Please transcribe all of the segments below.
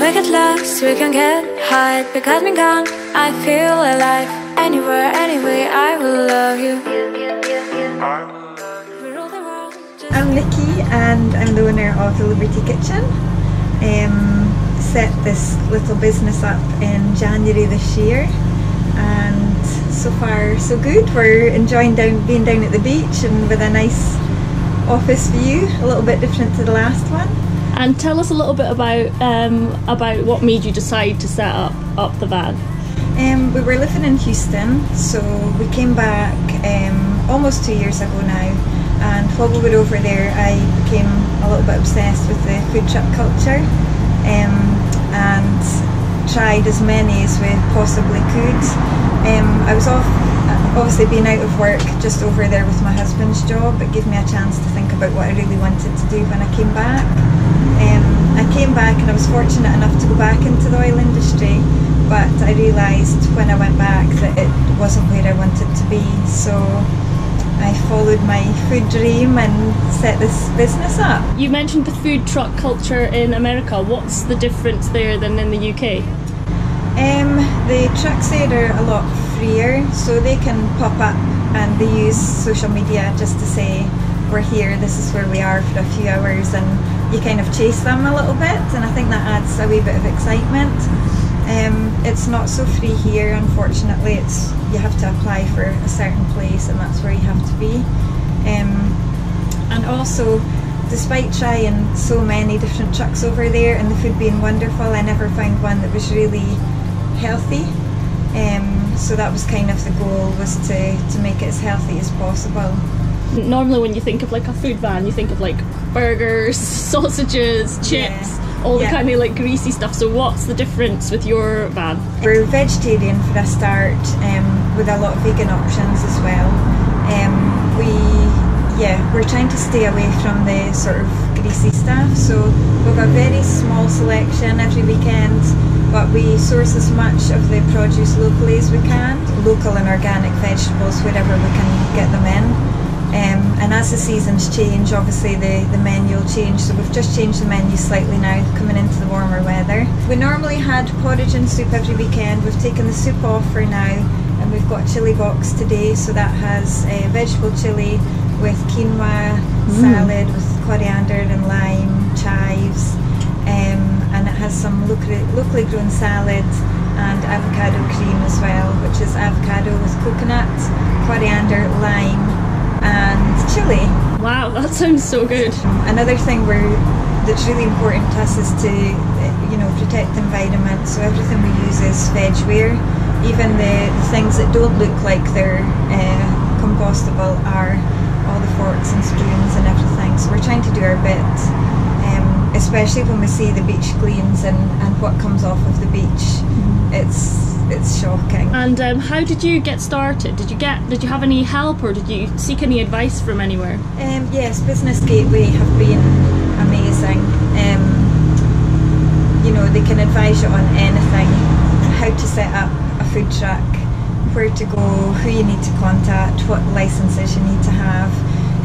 we get lost, we can get high. Because me gone, I feel alive. Anywhere, anyway, I will love you. I'm Nikki and I'm the owner of the Liberty Kitchen. Set this little business up in January this year, and so far so good. We're enjoying being down at the beach and with a nice office view, a little bit different to the last one. And tell us a little bit about what made you decide to set up the van. We were living in Houston, so we came back almost 2 years ago now, and while we were over there I became a little bit obsessed with the food truck culture, and tried as many as we possibly could. I was obviously being out of work just over there with my husband's job. It gave me a chance to think about what I really wanted to do when I came back. I came back and I was fortunate enough to go back into the oil industry, but I realised when I went back that it wasn't where I wanted to be, so I followed my food dream and set this business up. You mentioned the food truck culture in America. What's the difference there than in the UK? The trucks there are a lot freer, so they can pop up and they use social media just to say, we're here, this is where we are for a few hours, and you kind of chase them a little bit, and I think that adds a wee bit of excitement. It's not so free here, unfortunately. You have to apply for a certain place and that's where you have to be. And also, despite trying so many different trucks over there and the food being wonderful, I never found one that was really healthy. So that was kind of the goal, was to make it as healthy as possible. Normally when you think of like a food van, you think of like burgers, sausages, chips, all the kind of like greasy stuff. So what's the difference with your van? We're vegetarian for a start, with a lot of vegan options as well. We're trying to stay away from the sort of greasy stuff, so we have a very small selection every weekend, but we source as much of the produce locally as we can, local and organic vegetables wherever we can get them in. And as the seasons change, obviously the menu will change, so we've just changed the menu slightly now, coming into the warmer weather. We normally had porridge and soup every weekend. We've taken the soup off for now, and we've got a chilli box today, so that has vegetable chilli with quinoa, salad with coriander and lime, chives, and it has some locally grown salad and avocado cream as well, which is avocado with coconut, coriander, lime and chilli. Wow, that sounds so good. Another thing that's really important to us is to protect the environment, so everything we use is vegware. Even the things that don't look like they're compostable are all the forks and spoons and everything, so we're trying to do our bit, especially when we see the beach cleans and what comes off of the beach. It's shocking. And how did you get started? Did you have any help, or did you seek any advice from anywhere? Yes, Business Gateway have been amazing. They can advise you on anything, how to set up a food truck, where to go, who you need to contact, what licenses you need to have,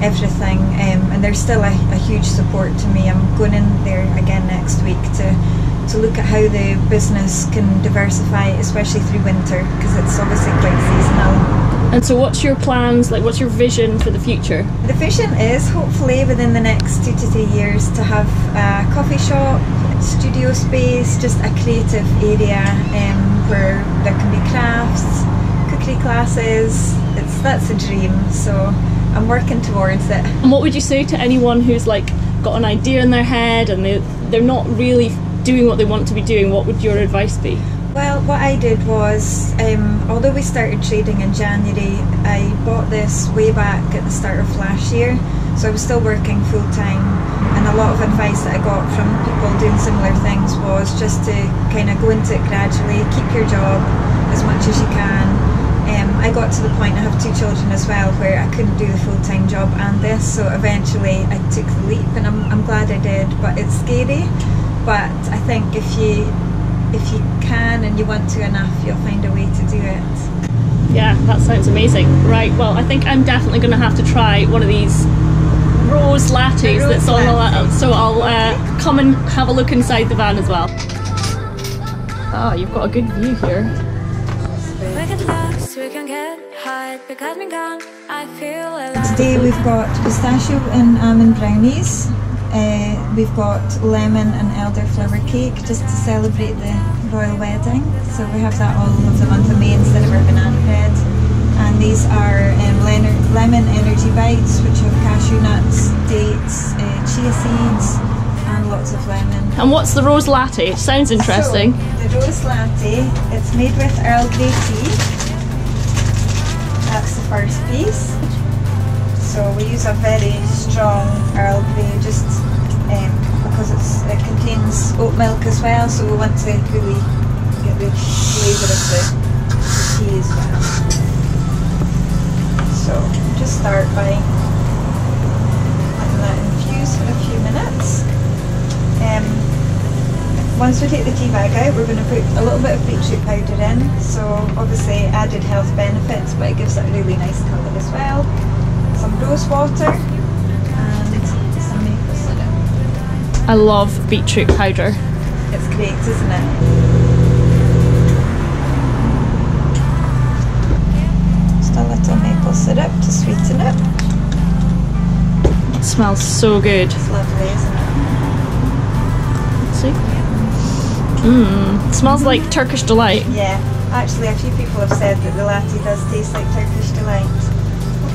everything. And there's still a huge support to me. I'm going in there again next week to look at how the business can diversify, especially through winter, because it's obviously quite seasonal. And so what's your plans, like what's your vision for the future? The vision is hopefully within the next 2 to 3 years to have a coffee shop, studio space, just a creative area where there can be crafts, cookery classes. That's a dream, so I'm working towards it. And what would you say to anyone who's like got an idea in their head and they're not really doing what they want to be doing? What would your advice be? Well, what I did was, although we started trading in January, I bought this way back at the start of last year, so I was still working full time, and a lot of advice that I got from people doing similar things was just to kind of go into it gradually, keep your job as much as you can. I got to the point, I have 2 children as well, where I couldn't do the full-time job and this, so eventually I took the leap, and I'm glad I did, but it's scary. But I think if you can and you want to enough, you'll find a way to do it. Yeah, that sounds amazing. Right, well, I think I'm definitely going to have to try one of these rose lattes that's on the so I'll come and have a look inside the van as well. Ah, you've got a good view here. We get lost, we can get high. Because me gone, I feel alive. Today we've got pistachio and almond brownies. We've got lemon and elderflower cake just to celebrate the royal wedding. So we have that all of the month of May instead of our banana bread. And these are lemon energy bites, which have cashew nuts, dates, chia seeds, and lots of lemon. And what's the rose latte? Sounds interesting. So, the rose latte, it's made with Earl Grey tea. That's the first piece. So we use a very strong Earl Grey just because it contains oat milk as well, so we want to really get the flavour of the tea as well. So just start by letting that infuse for a few minutes. Once we take the tea bag out, we're going to put a little bit of beetroot powder in. So obviously added health benefits, but it gives it a really nice colour as well. Some rose water and some maple syrup. I love beetroot powder. It's great, isn't it? Just a little maple syrup to sweeten it. It smells so good. It's lovely, isn't it? See? Mmm, smells like Turkish delight. Yeah, actually a few people have said that the latte does taste like Turkish delight.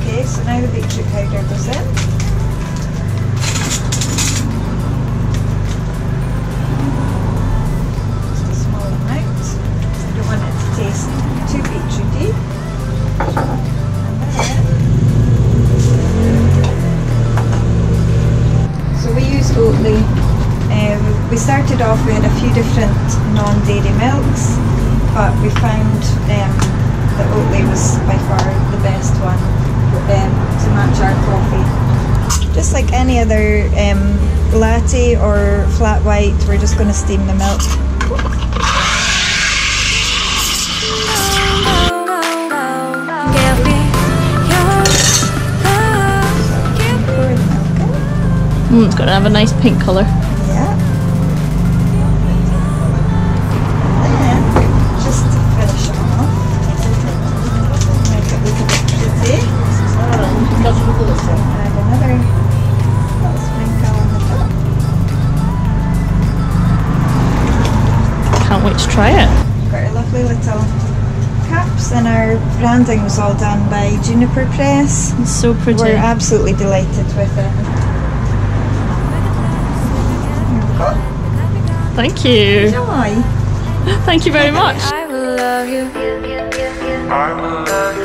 Okay, so now the beetroot powder goes in. Just a small amount. I don't want it to taste too beetrooty. So we use Oatly. We started off with a few different non-dairy milks, but we found that Oatly was by far the best one to match our coffee. Just like any other latte or flat white, we're just going to steam the milk. It's going to have a nice pink colour. Yeah. And then, just to finish it off, make it look a bit pretty. Add another little sprinkle on the top. Can't wait to try it. Got our lovely little cups, and our branding was all done by Juniper Press. It's so pretty. We're absolutely delighted with it. Thank you. Enjoy. Thank you very much. I will love you.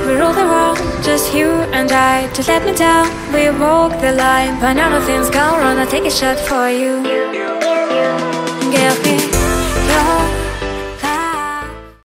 We rule the world, just you and I. Just let me down, we walk the line. But now nothing's gone wrong, I'll take a shot for you. Give me